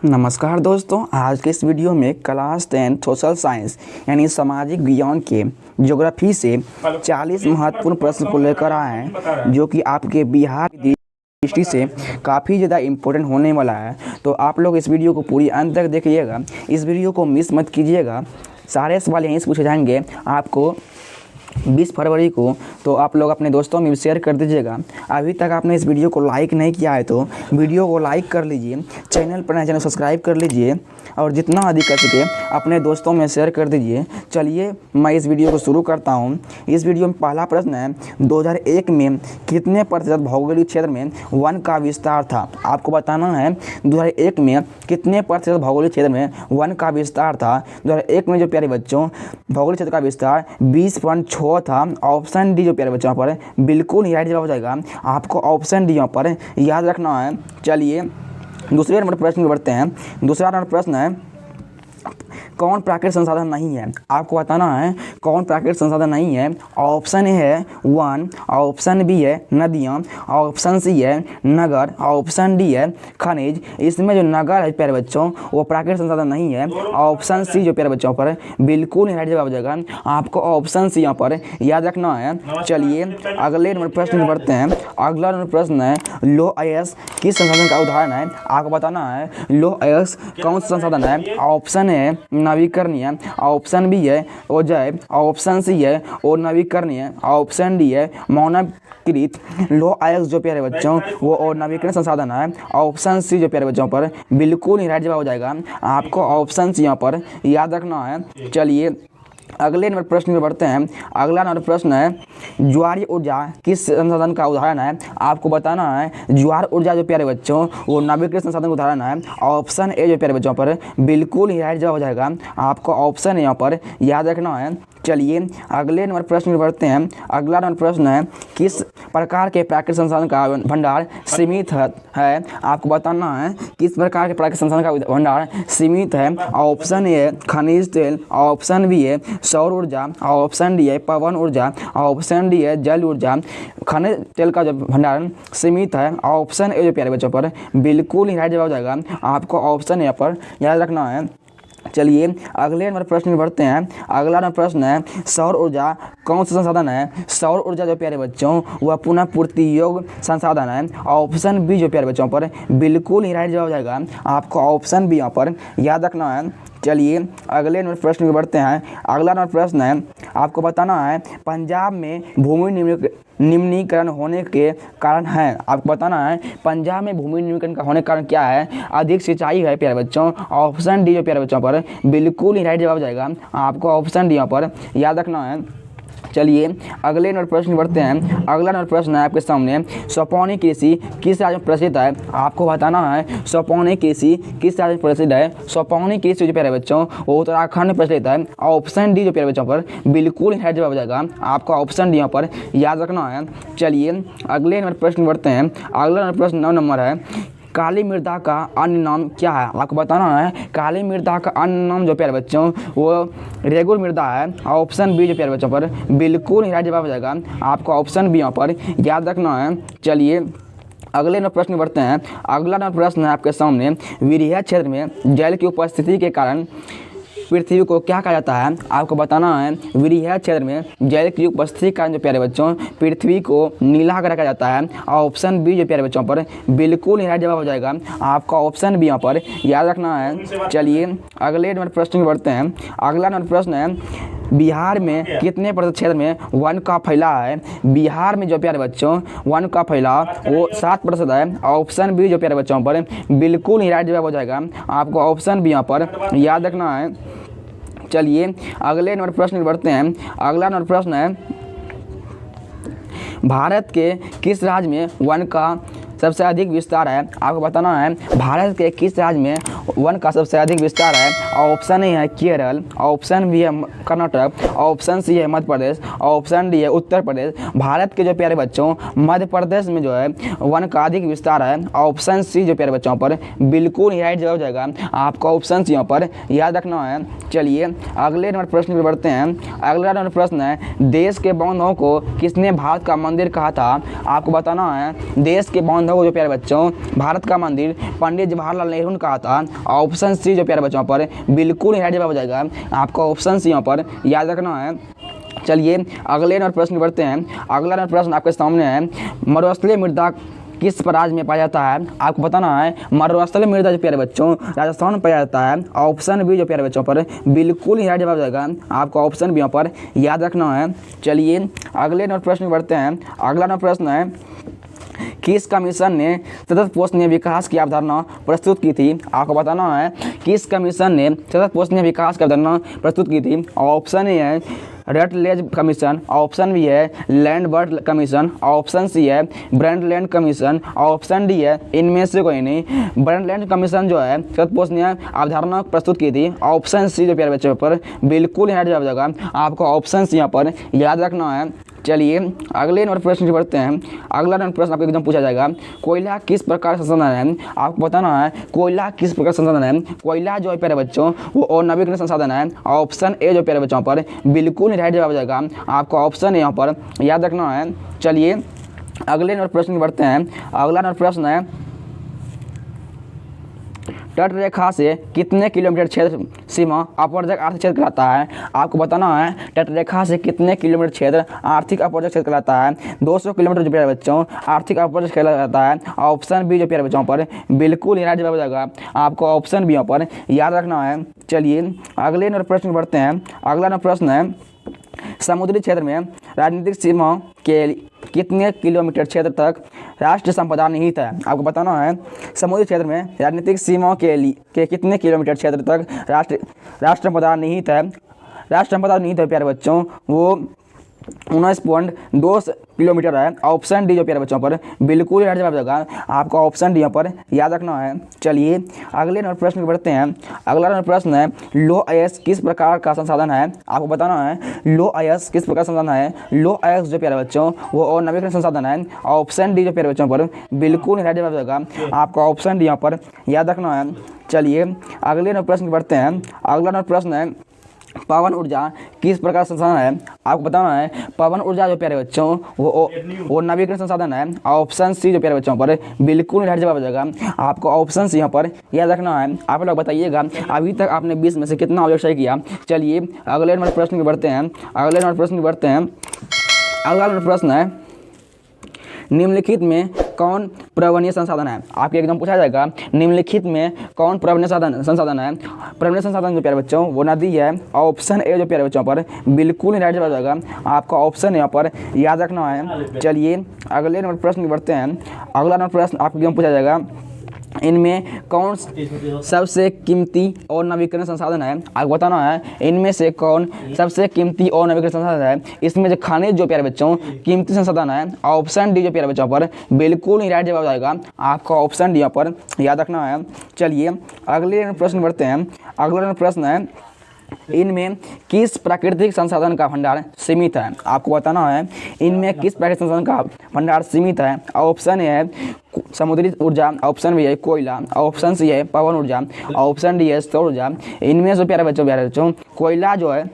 नमस्कार दोस्तों, आज के इस वीडियो में क्लास 10 सोशल साइंस यानी सामाजिक विज्ञान के ज्योग्राफी से 40 महत्वपूर्ण प्रश्न को लेकर आए हैं, जो कि आपके बिहार की दृष्टि से काफ़ी ज़्यादा इम्पोर्टेंट होने वाला है। तो आप लोग इस वीडियो को पूरी अंत तक देखिएगा, इस वीडियो को मिस मत कीजिएगा। सारे सवाल यहीं से पूछे जाएंगे आपको 20 फरवरी को। तो आप लोग अपने दोस्तों में भी शेयर कर दीजिएगा। अभी तक आपने इस वीडियो को लाइक नहीं किया है तो वीडियो को लाइक कर लीजिए, चैनल पर नए चैनल सब्सक्राइब कर लीजिए और जितना अधिक कर सके अपने दोस्तों में शेयर कर दीजिए। चलिए मैं इस वीडियो को शुरू करता हूँ। इस वीडियो में पहला प्रश्न है, 2001 में कितने प्रतिशत भौगोलिक क्षेत्र में वन का विस्तार था? आपको बताना है 2001 में कितने प्रतिशत भौगोलिक क्षेत्र में वन का विस्तार था। 2001 में जो प्यारे बच्चों भौगोलिक क्षेत्र का विस्तार 20.6 था। ऑप्शन डी जो प्यारे बच्चों पर बिल्कुल ही राइट जवाब हो जाएगा। आपको ऑप्शन डी यहाँ पर याद रखना है। चलिए दूसरे नंबर प्रश्न में बढ़ते हैं। दूसरा नंबर प्रश्न है, कौन प्राकृतिक संसाधन नहीं है? आपको बताना है कौन प्राकृतिक संसाधन नहीं है। ऑप्शन ए है वन, ऑप्शन बी है नदियाँ, ऑप्शन सी है नगर, ऑप्शन डी है खनिज। इसमें जो नगर है प्यारे बच्चों वो प्राकृतिक संसाधन नहीं है। ऑप्शन सी जो प्यारे बच्चों पर बिल्कुल ही राइट जवाब हो जाएगा। आपको ऑप्शन सी यहाँ पर याद रखना है। चलिए अगले नंबर प्रश्न में बढ़ते हैं। अगला नंबर प्रश्न है, लौह अयस्क किस संसाधन का उदाहरण है? आपको बताना है लौह अयस्क कौन सा संसाधन है। ऑप्शन है नवीकरणीय, ऑप्शन बी है अजैव, ऑप्शन सी है और नवीकरणीय, ऑप्शन डी है मानवकृत। लौह अयस्क जो प्यारे बच्चों वो और नवीकरण संसाधन है। ऑप्शन सी जो प्यारे बच्चों पर बिल्कुल ही राइट जवाब हो जाएगा। आपको ऑप्शन सी यहाँ पर याद रखना है। चलिए अगले नंबर प्रश्न में बढ़ते हैं। अगला नंबर प्रश्न है, ज्वारीय ऊर्जा किस संसाधन का उदाहरण है? आपको बताना है ज्वार ऊर्जा जो प्यारे बच्चों वो नवीकरणीय संसाधन का उदाहरण है। ऑप्शन ए जो प्यारे बच्चों पर बिल्कुल ही राइट जवाब हो जाएगा। आपको ऑप्शन यहाँ पर याद रखना है। चलिए अगले नंबर प्रश्न में बढ़ते हैं। अगला नंबर प्रश्न है, किस प्रकार के प्राकृतिक संसाधन का भंडार सीमित है? आपको बताना है किस प्रकार के प्राकृतिक संसाधन का भंडार सीमित है। ऑप्शन ए है खनिज तेल, ऑप्शन बी है सौर ऊर्जा, ऑप्शन डी है पवन ऊर्जा, ऑप्शन डी है जल ऊर्जा। खनिज तेल का जो भंडारण सीमित है। ऑप्शन ए जो प्यारे बच्चों पर बिल्कुल ही राइट जवाब हो जाएगा। आपको ऑप्शन यहाँ पर याद रखना है। चलिए अगले नंबर प्रश्न में बढ़ते हैं। अगला नंबर प्रश्न है, सौर ऊर्जा कौन सा संसाधन है? सौर ऊर्जा जो प्यारे बच्चों वह पुनः पूर्ति योग्य संसाधन है। ऑप्शन बी जो प्यारे बच्चों पर बिल्कुल ही राइट जवाब हो जाएगा। आपको ऑप्शन बी यहाँ पर याद रखना है। चलिए अगले नंबर प्रश्न में बढ़ते हैं। अगला नंबर प्रश्न है, आपको बताना है पंजाब में भूमि निम्नीकरण होने के कारण है। आपको बताना है पंजाब में भूमि निम्नीकरण का होने के कारण क्या है? अधिक सिंचाई है प्यारे बच्चों। ऑप्शन डी जो प्यारे बच्चों पर बिल्कुल ही राइट जवाब हो जाएगा। आपको ऑप्शन डी यहाँ पर याद रखना है। चलिए अगले नंबर प्रश्न बढ़ते हैं। अगला नंबर प्रश्न है आपके सामने, सोपानी कृषि किस राज्य में प्रसिद्ध है? आपको बताना है सोपानी कृषि किस राज्य में प्रसिद्ध है। सोपानी कृषि जो प्यारे बच्चों वो उत्तराखंड में प्रचलित है। ऑप्शन डी जो प्यारे बच्चों पर बिल्कुल राइट जवाब हो जाएगा। आपको ऑप्शन डी यहाँ पर याद रखना है। चलिए अगले नंबर प्रश्न बढ़ते हैं। अगला नंबर प्रश्न 9 नंबर है, काली मृदा का अन्य नाम क्या है? आपको बताना है काली मृदा का अन्य नाम जो प्यारे बच्चों वो रेगुर मृदा है। ऑप्शन बी जो प्यारे बच्चों पर बिल्कुल राइट जवाब हो जाएगा। आपको ऑप्शन बी यहाँ पर याद रखना है। चलिए अगले नंबर प्रश्न बढ़ते हैं। अगला नंबर प्रश्न है आपके सामने, विरह क्षेत्र में जल की उपस्थिति के कारण पृथ्वी को क्या कहा जाता है? आपको बताना है विरह क्षेत्र में जल की उपस्थिति के कारण जो प्यारे बच्चों पृथ्वी को नीला ग्रह कहा जाता है। ऑप्शन बी जो प्यारे बच्चों पर बिल्कुल ही राइट जवाब हो जाएगा। आपका ऑप्शन बी यहाँ पर याद रखना है। चलिए अगले नंबर प्रश्न में बढ़ते हैं। अगला नंबर प्रश्न है, बिहार में कितने प्रतिशत क्षेत्र में वन का फैलाव है? बिहार में जो प्यारे बच्चों वन का फैलाव वो 7% है। ऑप्शन बी जो प्यारे बच्चों पर बिल्कुल ही राइट जवाब हो जाएगा। आपको ऑप्शन बी यहाँ पर याद रखना है। चलिए अगले नंबर प्रश्न में बढ़ते हैं। अगला नंबर प्रश्न है, भारत के किस राज्य में वन का सबसे अधिक विस्तार है? आपको बताना है भारत के किस राज्य में वन का सबसे अधिक विस्तार है। ऑप्शन ए है केरल, ऑप्शन बी है कर्नाटक, ऑप्शन सी है मध्य प्रदेश, ऑप्शन डी है उत्तर प्रदेश। भारत के जो प्यारे बच्चों मध्य प्रदेश में जो है वन का अधिक विस्तार है। ऑप्शन सी जो प्यारे बच्चों पर बिल्कुल राइट जवाब हो जाएगा। आपको ऑप्शन सी यहाँ पर याद रखना है। चलिए अगले नंबर प्रश्न पर बढ़ते हैं। अगला नंबर प्रश्न है, देश के बौद्धों को किसने भारत का मंदिर कहा था? आपको बताना है देश के बौद्धों जो प्यारे बच्चों भारत का मंदिर पंडित जवाहरलाल नेहरू ने कहा था। ऑप्शन सी जो प्यारे बच्चों पर बिल्कुल राइट जवाब हो जाएगा। आपको ऑप्शन सी यहाँ पर याद रखना है। चलिए अगले नंबर प्रश्न बढ़ते हैं। अगला नंबर प्रश्न आपके सामने है, मरुस्थलीय मृदा किस राज्य में पाया जाता है? आपको बताना है मरुस्थलीय मृदा जो प्यारे बच्चों राजस्थान में पाया जाता है। ऑप्शन बी जो प्यारे बच्चों पर बिल्कुल ही राइट जवाब जाएगा। आपको ऑप्शन बी यहाँ पर याद रखना है। चलिए अगले नंबर प्रश्न बढ़ते हैं। अगला नंबर प्रश्न है, किस कमीशन ने सतत पोषणीय विकास की अवधारणा प्रस्तुत की थी? आपको बताना है किस कमीशन ने सतत पोषणीय विकास की अवधारणा प्रस्तुत की थी। ऑप्शन ए है रटलेज कमीशन, ऑप्शन बी है लैंडबर्ट कमीशन, ऑप्शन सी है ब्रंडलैंड कमीशन, ऑप्शन डी है इनमें से कोई नहीं। ब्रंडलैंड कमीशन जो है सतत पोषणीय अवधारणा प्रस्तुत की थी। ऑप्शन सी जो प्यारे बच्चों पर बिल्कुल राइट जवाब जाएगा। आपको ऑप्शन सी यहाँ पर याद रखना है। चलिए अगले नंबर प्रश्न से बढ़ते हैं। अगला नंबर प्रश्न आपको एकदम पूछा जाएगा, कोयला किस प्रकार संसाधन है? आपको बताना है कोयला किस प्रकार संसाधन है। कोयला जो है प्यारे बच्चों वो नवीकरणीय संसाधन है। ऑप्शन ए जो प्यारे बच्चों पर बिल्कुल राइट जवाब जाएगा। आपको ऑप्शन यहाँ पर याद रखना है। चलिए अगले नंबर प्रश्न बढ़ते हैं। अगला नंबर प्रश्न है, तट रेखा से कितने किलोमीटर क्षेत्र सीमा अपवर्जक आर्थिक क्षेत्र कहलाता है? आपको बताना है तट रेखा से कितने किलोमीटर क्षेत्र आर्थिक अपवर्जक क्षेत्र कहलाता है। 200 किलोमीटर जो प्यारे बच्चों आर्थिक अपवर्जक कहलाता है। ऑप्शन बी जो प्यारे बच्चों पर बिल्कुल राइट जवाब जाएगा। आपको ऑप्शन बी यहाँ पर याद रखना है। चलिए अगले नंबर प्रश्न बढ़ते हैं। अगला नंबर प्रश्न है, समुद्री क्षेत्र में राजनीतिक सीमा के कितने किलोमीटर क्षेत्र तक राष्ट्रीय संपदा निहित है? आपको बताना है समुद्री क्षेत्र में राजनीतिक सीमा के कितने किलोमीटर क्षेत्र तक राष्ट्रीय संपदा निहित है। राष्ट्रीय संपदा निहित है प्यारे बच्चों वो 19.2 किलोमीटर है। ऑप्शन डी जो प्यारे बच्चों पर बिल्कुल राइट जवाब जाएगा। आपको ऑप्शन डी यहाँ पर याद रखना है। चलिए अगले नंबर प्रश्न बढ़ते हैं। अगला नंबर प्रश्न है, लो अयस्क किस प्रकार का संसाधन है? आपको बताना है लो अयस्क किस प्रकार संसाधन है। लो अयस्क जो प्यारे बच्चों वो नवीकरणीय संसाधन है। ऑप्शन डी जो प्यारे बच्चों पर बिल्कुल राइट जवाब जाएगा। आपको ऑप्शन डी यहाँ पर याद रखना है। चलिए अगले नंबर प्रश्न बढ़ते हैं। अगला नंबर प्रश्न है, पवन ऊर्जा किस प्रकार संसाधन है? आपको बताना है पवन ऊर्जा जो प्यारे बच्चों वो नवीकरणीय संसाधन है। ऑप्शन सी जो प्यारे बच्चों पर बिल्कुल राइट जवाब हो जाएगा। आपको ऑप्शन सी यहाँ पर याद रखना है। आप लोग बताइएगा अभी तक आपने 20 में से कितना ऑब्जेक्ट सही किया। चलिए अगले नंबर प्रश्न में बढ़ते हैं। अगला नंबर प्रश्न है, निम्नलिखित में कौन पर्यावरणीय संसाधन है? आपके एकदम पूछा जाएगा निम्नलिखित में कौन पर्यावरणीय संसाधन है। पर्यावरणीय संसाधन जो प्यारे बच्चों वो नदी है। ऑप्शन ए जो प्यारे बच्चों पर बिल्कुल राइट जवाब जाएगा। आपका ऑप्शन यहाँ पर याद रखना है। चलिए अगले नंबर प्रश्न बढ़ते हैं। अगला नंबर प्रश्न आपको एकदम पूछा जाएगा, इनमें कौन सबसे कीमती और नवीकरणीय संसाधन है? आपको बताना है इनमें से कौन सबसे कीमती और नवीकरणीय संसाधन है। इसमें जो खनिज जो प्यारे बच्चों कीमती संसाधन है। ऑप्शन डी जो प्यारे बच्चों पर बिल्कुल ही राइट जवाब आएगा। आपका ऑप्शन डी यहाँ पर याद रखना है। चलिए अगले प्रश्न बढ़ते हैं। अगला प्रश्न है, इनमें किस प्राकृतिक संसाधन का भंडार सीमित है? आपको बताना है इनमें किस प्राकृतिक संसाधन का भंडार सीमित है। ऑप्शन ए है समुद्री ऊर्जा, ऑप्शन बी है कोयला, ऑप्शन सी है पवन ऊर्जा, ऑप्शन डी है सौर ऊर्जा। इनमें से प्यारे बच्चों कोयला जो है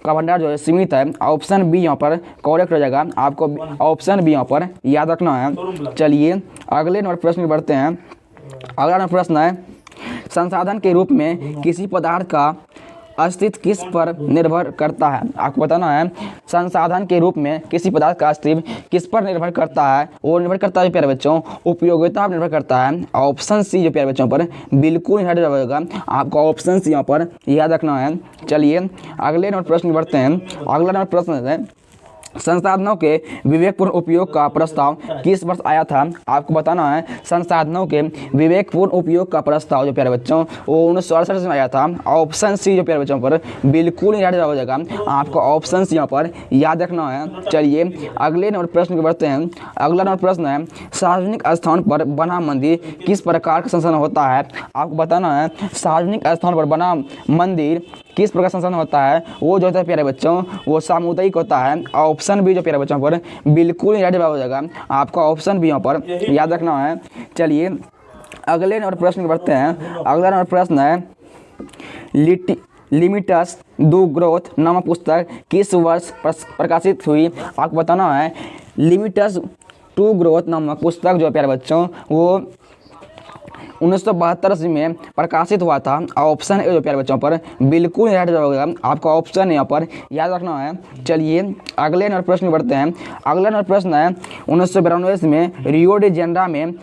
का भंडार जो है सीमित है। ऑप्शन बी यहाँ पर करेक्ट हो जाएगा। आपको ऑप्शन बी यहाँ पर याद रखना है। चलिए अगले नंबर प्रश्न बढ़ते हैं। अगला नंबर प्रश्न है, संसाधन के रूप में किसी पदार्थ का अस्तित्व किस पर निर्भर करता है? आपको बताना है संसाधन के रूप में किसी पदार्थ का अस्तित्व किस पर निर्भर करता है। वो निर्भर करता है प्यारे बच्चों उपयोगिता पर निर्भर करता है। ऑप्शन सी जो प्यारे बच्चों पर बिल्कुल राइट जवाब होगा। आपको ऑप्शन सी यहाँ पर याद रखना है। चलिए अगले नंबर प्रश्न बढ़ते हैं। अगला नंबर प्रश्न है, संसाधनों के विवेकपूर्ण उपयोग का प्रस्ताव किस वर्ष आया था? आपको बताना है संसाधनों के विवेकपूर्ण उपयोग का प्रस्ताव जो प्यारे बच्चों वो 1968 में आया था। ऑप्शन सी जो प्यारे बच्चों पर बिल्कुल ही राइट जवाब हो जाएगा। आपको ऑप्शन सी यहाँ पर याद रखना है। चलिए अगले नंबर प्रश्न बढ़ते हैं। अगला नंबर प्रश्न है, सार्वजनिक स्थान पर बना मंदिर किस प्रकार का संसाधन होता है? आपको बताना है सार्वजनिक स्थान पर बना मंदिर किस प्रकार संसाधन होता है। वो जो होता है प्यारे बच्चों वो सामुदायिक होता है। ऑप्शन बी जो प्यारे बच्चों पर बिल्कुल राइट जवाब हो जाएगा। आपका ऑप्शन बी यहाँ पर याद रखना है। चलिए अगले नंबर प्रश्न बढ़ते हैं। अगला नंबर प्रश्न है, लिमिटस दू ग्रोथ नामक पुस्तक किस वर्ष प्रकाशित हुई? आपको बताना है लिमिटस ट्रू ग्रोथ नामक पुस्तक जो प्यारे बच्चों वो 1972 में प्रकाशित हुआ था। ऑप्शन ए जो प्यारे बच्चों पर बिल्कुल राइट जवाब होगा आपका ऑप्शन यहाँ पर याद रखना है। चलिए अगले नंबर प्रश्न बढ़ते हैं। अगला नंबर प्रश्न है 1992 में रियो डी जेनेरो में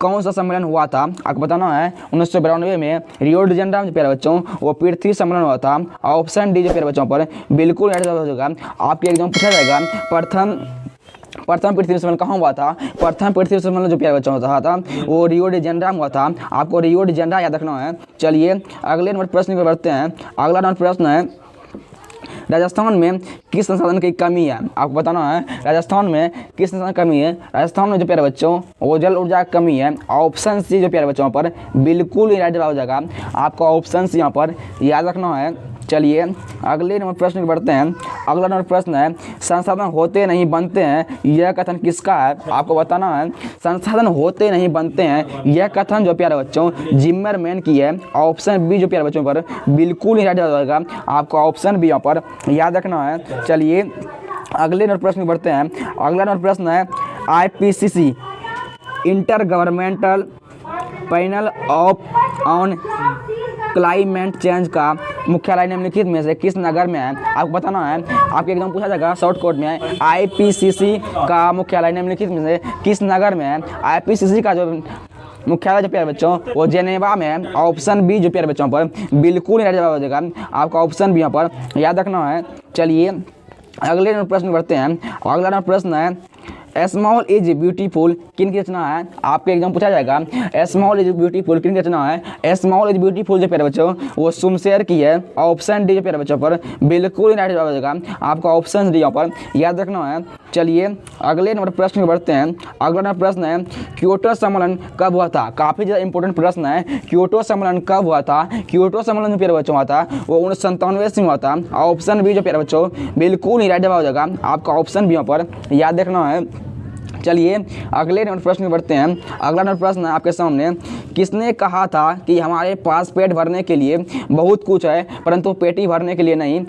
कौन सा सम्मेलन हुआ था? आपको बताना है 1992 में रियो डी जेनेरो में प्यारे बच्चों वो पृथ्वी सम्मेलन हुआ था। ऑप्शन डी जो प्यारे बच्चों पर बिल्कुल राइट जवाब होगा। आपके एग्जाम पूछा जाएगा प्रथम पृथ्वी सम्मेलन कहाँ हुआ था? प्रथम पृथ्वी सम्मेलन जो प्यारे बच्चों का था वो रियो डी जेनेरो में हुआ था। आपको रियो डी जेनेरो याद रखना है। चलिए अगले नंबर प्रश्न पर बढ़ते हैं। अगला नंबर प्रश्न है राजस्थान में किस संसाधन की कमी है? आपको बताना है राजस्थान में किस संसाधन की कमी है। राजस्थान में जो प्यारे बच्चों वो जल ऊर्जा की कमी है। ऑप्शन सी जो प्यारे बच्चों पर बिल्कुल ही राइट जवाब हो जाएगा। आपको ऑप्शन सी यहाँ पर याद रखना है। चलिए अगले नंबर प्रश्न पर बढ़ते हैं। अगला नंबर प्रश्न है संसाधन होते नहीं बनते हैं यह कथन किसका है? आपको बताना है संसाधन होते नहीं बनते हैं यह कथन जो प्यारे बच्चों जिम्मरमैन की है। ऑप्शन बी जो प्यारे बच्चों पर बिल्कुल ही राइट जवाब होगा। आपको ऑप्शन बी यहाँ पर याद रखना है। चलिए अगले नंबर प्रश्न पर बढ़ते हैं। अगला नंबर प्रश्न है IPCC inter governmental panel on climate change का मुख्यालय निम्नलिखित में से किस नगर में है? आपको बताना है। आपके एकदम पूछा जाएगा शॉर्ट कोट में IPCC का मुख्यालय निम्नलिखित में से किस नगर में है? IPCC का जो मुख्यालय जो प्यारे बच्चों वो जेनेवा में है। ऑप्शन बी जो प्यारे बच्चों पर बिल्कुल ही राइट जवाब हो जाएगा। आपका ऑप्शन बी यहाँ पर याद रखना है। चलिए अगले नंबर प्रश्न बढ़ते हैं। अगला नंबर प्रश्न है स्मॉल इज ब्यूटीफुल किन की रचना है? आपके एग्जाम पूछा जाएगा स्मॉल इज ब्यूटीफुल किन की रचना है? स्मॉल इज ब्यूटीफुल जो प्यारे बच्चों वो सुमशेर की है। ऑप्शन डी जो प्यारे बच्चों पर बिल्कुल राइट जवाब हो जाएगा। आपका ऑप्शन डी यहाँ पर याद रखना है। चलिए अगले नंबर प्रश्न में बढ़ते हैं। अगला नंबर प्रश्न है क्योटो सम्मेलन कब हुआ था? काफ़ी ज़्यादा इंपॉर्टेंट प्रश्न है। क्योटो सम्मेलन कब हुआ था? क्योटो सम्मेलन जो प्यारे बच्चों हुआ था वो 1997 में हुआ था। ऑप्शन बी जो प्यारे बच्चों बिल्कुल ही राइट जवाब हो जाएगा। आपका ऑप्शन बी यहाँ पर याद रखना है। चलिए अगले नंबर प्रश्न में बढ़ते हैं। अगला नंबर प्रश्न है आपके सामने किसने कहा था कि हमारे पास पेट भरने के लिए बहुत कुछ है परंतु पेटी भरने के लिए नहीं?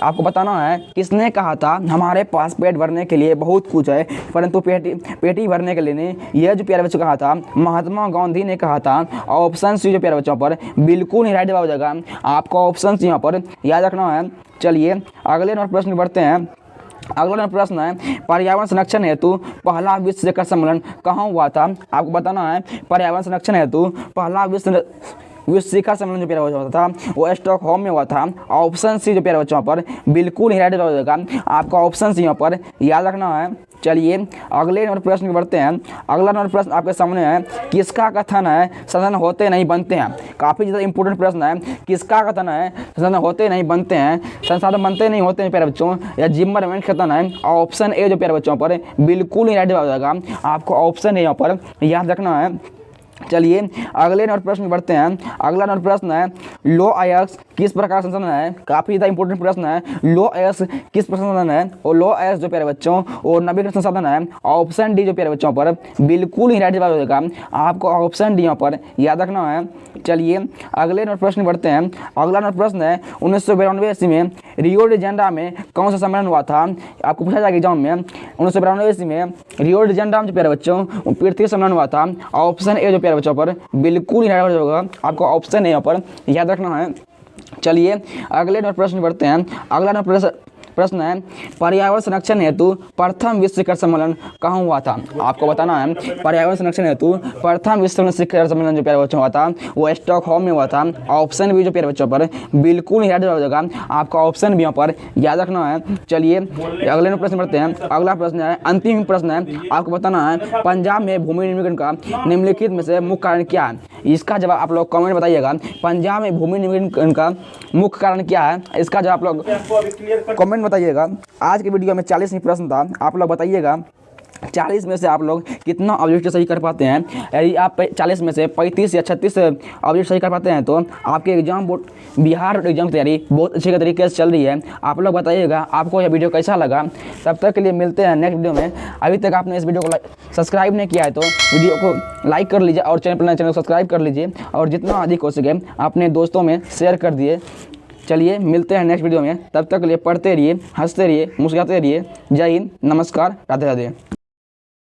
आपको बताना है किसने कहा था हमारे पास पेट भरने के लिए बहुत कुछ है परंतु पेटी भरने के लिए नहीं? यह जो प्यारे बच्चों कहा था महात्मा गांधी ने कहा था। ऑप्शन सी जो प्यारे बच्चों पर बिल्कुल ही राइट जवाब हो जाएगा। आपको ऑप्शन सी यहाँ पर याद रखना है। चलिए अगले नंबर प्रश्न में बढ़ते हैं। अगला नंबर प्रश्न है पर्यावरण संरक्षण हेतु पहला विश्व शिखर सम्मेलन कहाँ हुआ था? आपको बताना है पर्यावरण संरक्षण हेतु पहला विश्व शिखर सम्मेलन जो प्यारे बच्चों होता था वो स्टॉकहोम में हुआ था। ऑप्शन सी जो प्यारे बच्चों पर बिल्कुल ही राइट जवाब हो जाएगा। आपका ऑप्शन सी यहाँ पर याद रखना है। चलिए अगले नंबर प्रश्न में बढ़ते हैं। अगला नंबर प्रश्न आपके सामने है किसका कथन है संसाधन होते नहीं बनते हैं? काफ़ी ज़्यादा इंपॉर्टेंट प्रश्न है। किसका कथन है संसाधन होते नहीं बनते हैं? संसाधन बनते नहीं होते हैं प्यारे बच्चों या जिम्मरमैन कथन है? ऑप्शन ए जो प्यारे बच्चों पर बिल्कुल ही राइट जवाब हो जाएगा। आपको ऑप्शन ए यहाँ पर याद रखना है। चलिए अगले नंबर प्रश्न में बढ़ते हैं। अगला नंबर प्रश्न है लो आयस्क किस प्रकार संसाधन है? काफ़ी ज़्यादा इंपॉर्टेंट प्रश्न है। लो आयस्क किस प्रकार संसाधन है? और लो आयस्क जो प्यारे बच्चों वो नवीकरण संसाधन है। ऑप्शन डी जो प्यारे बच्चों पर बिल्कुल ही राइट जवाब हो जाएगा। आपको ऑप्शन डी यहाँ पर याद रखना है। चलिए अगले नंबर प्रश्न में बढ़ते हैं। अगला नंबर प्रश्न है 1992 में रियो डी जेनेरो में कौन सा सम्मेलन हुआ था? आपको पूछा जाएगा एग्जाम में 1992 में रियो डी जेनेरो में प्यारे बच्चों पृथ्वी सम्मेलन हुआ था। ऑप्शन ए जो प्यारे बच्चों पर बिल्कुल ही राइट होगा। आपको ऑप्शन ए यहाँ पर याद रखना है। चलिए अगले नंबर प्रश्न बढ़ते हैं। अगला नंबर प्रश्न है पर्यावरण संरक्षण हेतु प्रथम विश्व शिखर सम्मेलन कहाँ हुआ था? आपको बताना है पर्यावरण संरक्षण हेतु प्रथम विश्व शिखर सम्मेलन जो प्यारे बच्चों हुआ था वो स्टॉकहोम में हुआ था। ऑप्शन बी जो प्यारे बच्चों पर बिल्कुल ही राइट हो जाएगा। आपका ऑप्शन बी यहाँ पर याद रखना है। चलिए अगले प्रश्न बढ़ते हैं। अगला प्रश्न है अंतिम प्रश्न है। आपको बताना है पंजाब में भूमि निम्नीकरण का निम्नलिखित में से मुख्य कारण क्या है? इसका जवाब आप लोग कमेंट बताइएगा। पंजाब में भूमि निम्नीकरण का मुख्य कारण क्या है? इसका जवाब आप लोग कमेंट बताइएगा। आज के वीडियो में 40 ही प्रश्न था। आप लोग बताइएगा 40 में से आप लोग कितना ऑब्जेक्टिव सही कर पाते हैं। यदि आप 40 में से 35 या 36 ऑब्जेक्ट सही कर पाते हैं तो आपके एग्जाम बोर्ड बिहार एग्जाम की तैयारी बहुत अच्छे तरीके से चल रही है। आप लोग बताइएगा आपको यह वीडियो कैसा लगा। तब तक के लिए मिलते हैं नेक्स्ट वीडियो में। अभी तक आपने इस वीडियो को सब्सक्राइब नहीं किया है तो वीडियो को लाइक कर लीजिए और चैनल को सब्सक्राइब कर लीजिए और जितना अधिक हो सके अपने दोस्तों में शेयर कर दिए। चलिए मिलते हैं नेक्स्ट वीडियो में। तब तक के लिए पढ़ते रहिए, हंसते रहिए, मुस्कुराते रहिए। जय हिंद, नमस्कार, राधे राधे।